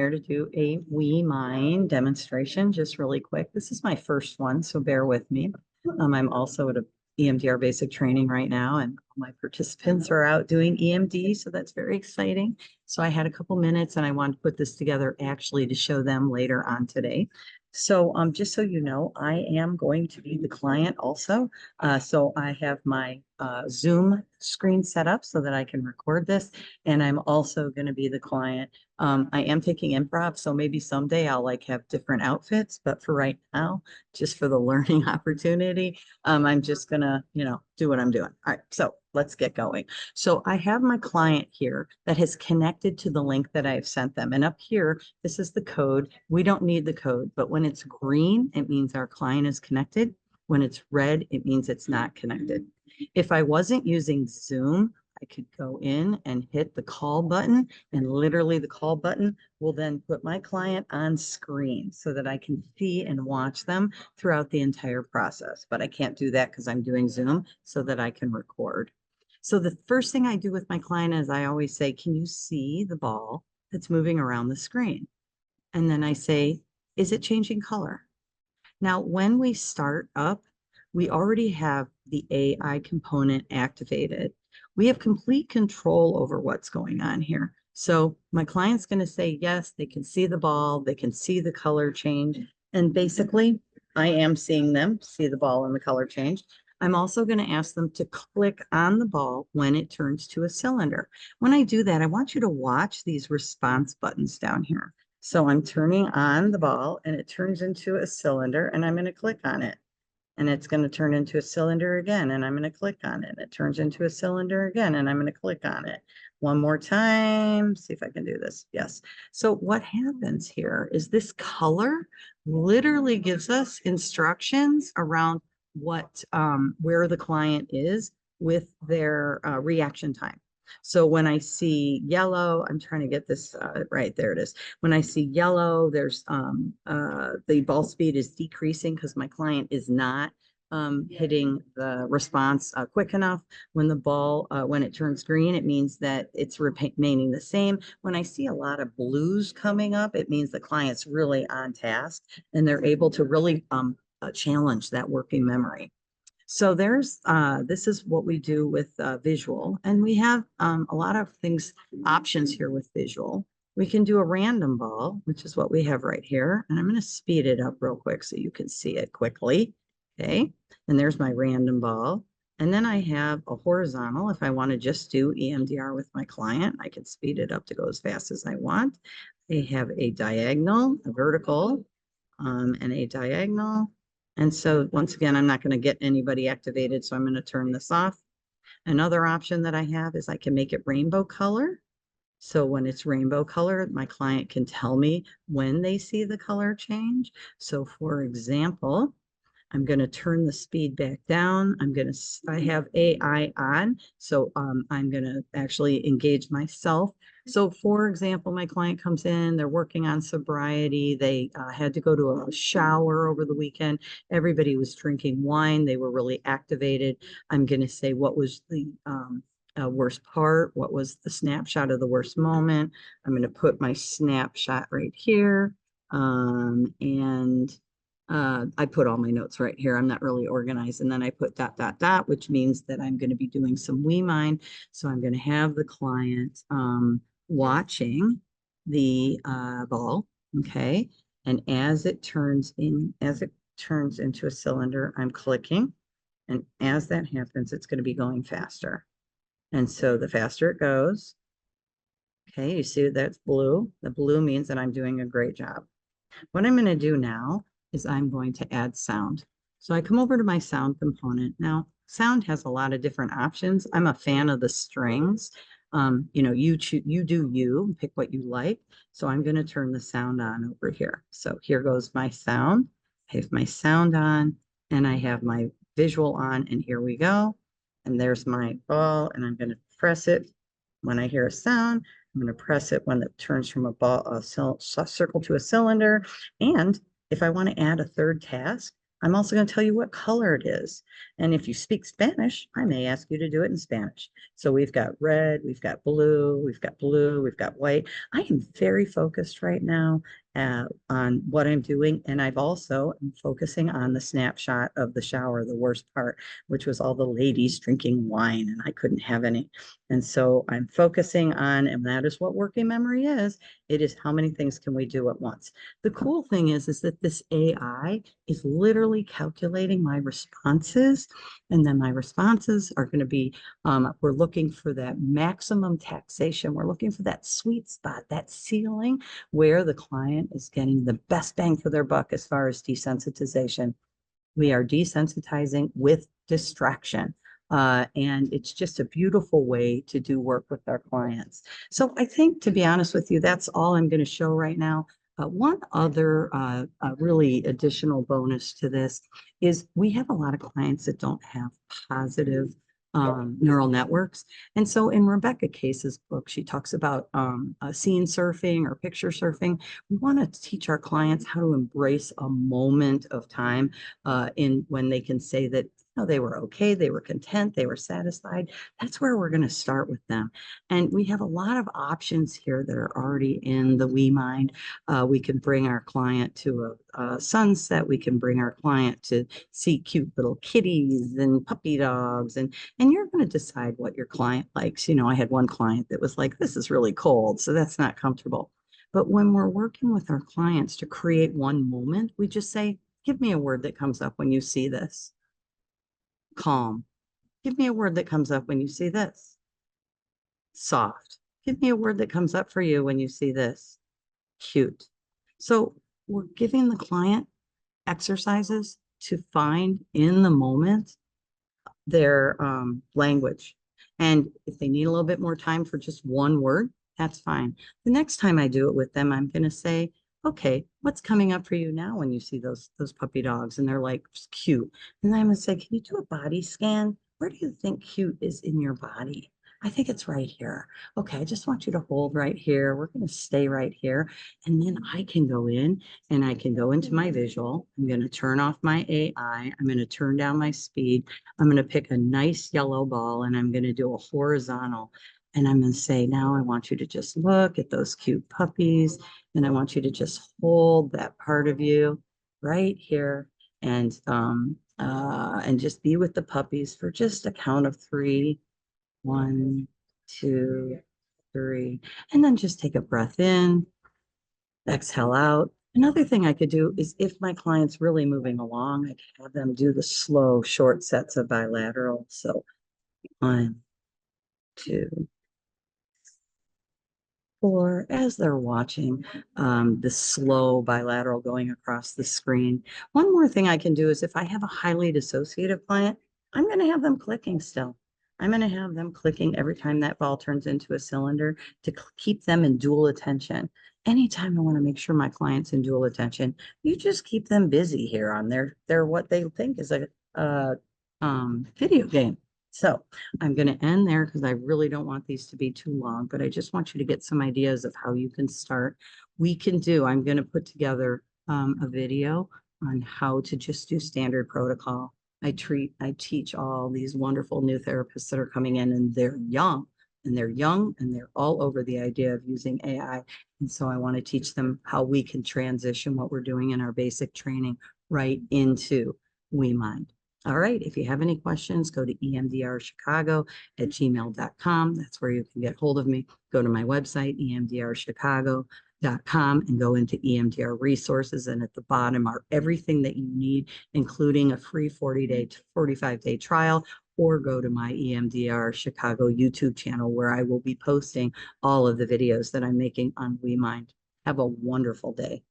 here to do a WeMind demonstration, just really quick. This is my first one, so bear with me. I'm also at a EMDR basic training right now, and all my participants are out doing EMD, so that's very exciting. So I had a couple minutes, and I wanted to put this together actually to show them later on today. So just so you know, I am going to be the client also. So I have my Zoom screen set up so that I can record this, and I'm also going to be the client. I am taking improv, so maybe someday I'll like have different outfits, but for right now, just for the learning opportunity, I'm just gonna, do what I'm doing. All right, so let's get going. So I have my client here that has connected to the link that I've sent them. And up here, this is the code. We don't need the code, but when it's green, it means our client is connected. When it's red, it means it's not connected. If I wasn't using Zoom, I could go in and hit the call button, and literally the call button will then put my client on screen so that I can see and watch them throughout the entire process. But I can't do that because I'm doing Zoom so that I can record. So the first thing I do with my client is I always say, can you see the ball that's moving around the screen? And then I say, is it changing color? Now, when we start up, we already have the AI component activated. We have complete control over what's going on here. So my client's going to say, yes, they can see the ball, they can see the color change. And basically, I am seeing them see the ball and the color change. I'm also going to ask them to click on the ball when it turns to a cylinder. When I do that, I want you to watch these response buttons down here. So I'm turning on the ball and it turns into a cylinder, and I'm going to click on it. And it's going to turn into a cylinder again, and I'm going to click on it. It turns into a cylinder again, and I'm going to click on it. One more time. See if I can do this. Yes. So what happens here is this color literally gives us instructions around where the client is with their reaction time. So when I see yellow, I'm trying to get this right, there it is. When I see yellow, there's the ball speed is decreasing because my client is not hitting the response quick enough. When the ball, when it turns green, it means that it's remaining the same. When I see a lot of blues coming up, it means the client's really on task and they're able to really challenge that working memory. So this is what we do with visual, and we have a lot of options here with visual. We can do a random ball, which is what we have right here. And I'm going to speed it up real quick so you can see it quickly. Okay. And there's my random ball. And then I have a horizontal. If I want to just do EMDR with my client, I can speed it up to go as fast as I want. I have a diagonal, a vertical, and a diagonal. And so once again, I'm not going to get anybody activated, so I'm going to turn this off. Another option that I have is I can make it rainbow color. So when it's rainbow color, my client can tell me when they see the color change. So for example, I'm going to turn the speed back down. I have AI on, so I'm going to actually engage myself. So for example, my client comes in, they're working on sobriety. They had to go to a shower over the weekend. Everybody was drinking wine. They were really activated. I'm going to say, what was the worst part? What was the snapshot of the worst moment? I'm going to put my snapshot right here. I put all my notes right here. I'm not really organized. And then I put ... which means that I'm going to be doing some WeMind. So I'm going to have the client watching the ball. Okay. And as it turns into a cylinder, I'm clicking. And as that happens, it's going to be going faster. And so the faster it goes, okay, you see that's blue. The blue means that I'm doing a great job. What I'm going to do now is I'm going to add sound. So I come over to my sound component. Now, sound has a lot of different options. I'm a fan of the strings. You do you, pick what you like. So I'm going to turn the sound on over here. So here goes my sound. I have my sound on, and I have my visual on, and here we go. And there's my ball, and I'm going to press it when I hear a sound. I'm going to press it when it turns from a circle to a cylinder. And if I want to add a third task, I'm also going to tell you what color it is. And if you speak Spanish, I may ask you to do it in Spanish. So we've got red, we've got blue, we've got blue, we've got white. I am very focused right now on what I'm doing. And I've also am focusing on the snapshot of the shower, the worst part, which was all the ladies drinking wine, and I couldn't have any. And so I'm focusing on, and that is what working memory is. It is how many things can we do at once. The cool thing is that this AI is literally calculating my responses, and then my responses are going to be, we're looking for that maximum taxation. We're looking for that sweet spot, that ceiling where the client is getting the best bang for their buck as far as desensitization. We are desensitizing with distraction. And it's just a beautiful way to do work with our clients. So I think, to be honest with you, that's all I'm going to show right now. One other really additional bonus to this is we have a lot of clients that don't have positive neural networks. And so in Rebecca Case's book, she talks about scene surfing or picture surfing. We want to teach our clients how to embrace a moment of time in when they can say that they were okay, they were content, they were satisfied. That's where we're going to start with them. And we have a lot of options here that are already in the WeMind. We can bring our client to a sunset. We can bring our client to see cute little kitties and puppy dogs. And you're going to decide what your client likes. I had one client that was like, this is really cold, so that's not comfortable. But when we're working with our clients to create one moment, we just say, give me a word that comes up when you see this. Calm. Give me a word that comes up when you see this. Soft. Give me a word that comes up for you when you see this. Cute. So we're giving the client exercises to find in the moment their language. And if they need a little bit more time for just one word, that's fine. The next time I do it with them, I'm going to say, okay, what's coming up for you now when you see those puppy dogs? And they're like, cute. And I'm going to say, can you do a body scan? Where do you think cute is in your body? I think it's right here. Okay, I just want you to hold right here. We're going to stay right here. And then I can go in and I can go into my visual. I'm going to turn off my AI. I'm going to turn down my speed. I'm going to pick a nice yellow ball and I'm going to do a horizontal. And I'm going to say, now I want you to just look at those cute puppies. And I want you to just hold that part of you right here and just be with the puppies for just a count of 3. 1, 2, 3. And then just take a breath in, exhale out. Another thing I could do is if my client's really moving along, I could have them do the slow, short sets of bilateral. So 1, 2, 4, as they're watching the slow bilateral going across the screen. One more thing I can do is if I have a highly dissociative client, I'm going to have them clicking still. I'm going to have them clicking every time that ball turns into a cylinder to keep them in dual attention. Anytime I want to make sure my client's in dual attention, you just keep them busy here on their what they think is a video game. So I'm going to end there because I really don't want these to be too long, but I just want you to get some ideas of how you can start. I'm going to put together a video on how to just do standard protocol. I teach all these wonderful new therapists that are coming in and they're young and they're all over the idea of using AI. And so I want to teach them how we can transition what we're doing in our basic training right into WeMind. All right. If you have any questions, go to emdrchicago@gmail.com. That's where you can get hold of me. Go to my website, emdrchicago.com, and go into EMDR resources. And at the bottom are everything that you need, including a free 40-day to 45-day trial, or go to my EMDR Chicago YouTube channel where I will be posting all of the videos that I'm making on WeMind. Have a wonderful day.